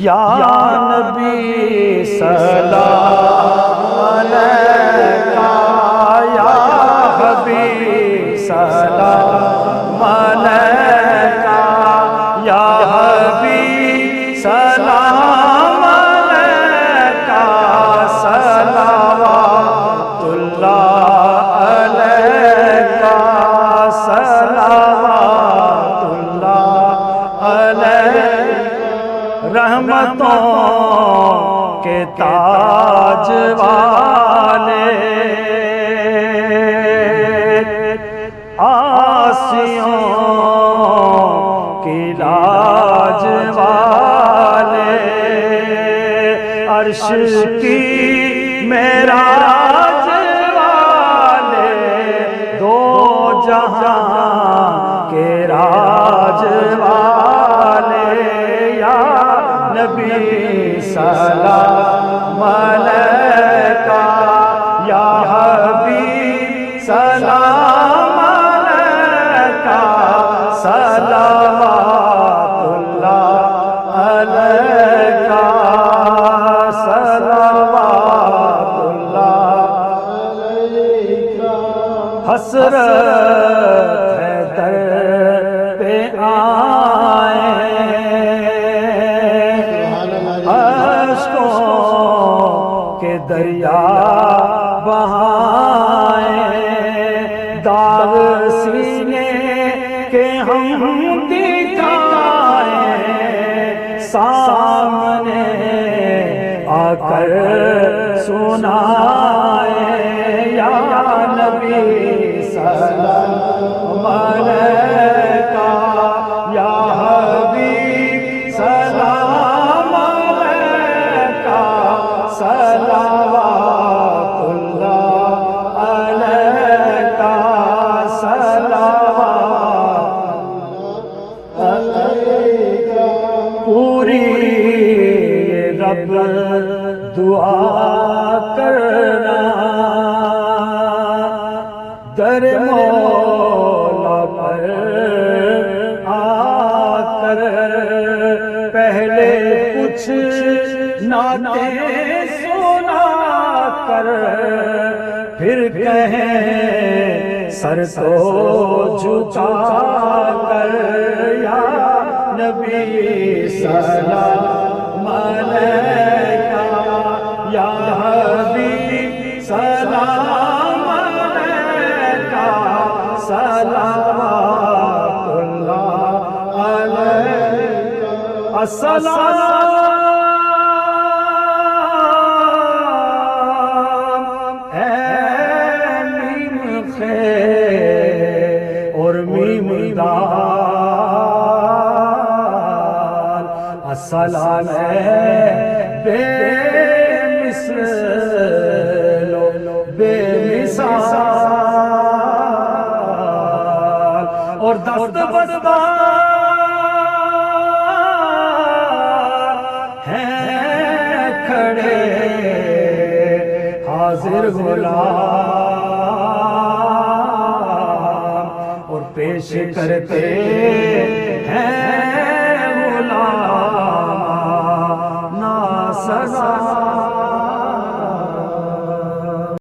یا نبی سلام علیکہ، یا حبیب سلام علیکہ، یا حبیب سلام علیکہ، صلوات اللہ علیکہ، صلوات اللہ علیکہ، رحمتوں کے تاج والے، آسیوں کی لاج والے، عرش کی معراج والے، دو جہاں کے راج والے، یا نبی سلام علیکہ، یا حبیب سلام علیکہ، صلوات اللہ علیکہ، صلوات اللہ علیکہ، حسرت ہے در پہ آئے، کے دریا بہائیں، داغ سینے کے ہم دکھائیں، سامنے آ کر سنائیں، یا نبی سلام علیکہ، یا حبیب سلام علیکہ، صلوات اللہ علیکہ، صلوات علیکہ، پوری رب دعا کرنا، در مولا پر آ کر، پہلے کچھ نعتیں سنا کر، پھر کہیں سر تو جھکا کر، یا نبی سلام علیکہ، یا حبیب سلام علیکہ، صلوات اللہ علیکہ، السلام اور میم دال، السلام بے مثل و بے مثال، اور دست بستہ ہیں کھڑے حاضر غلام، اور پیش کرتے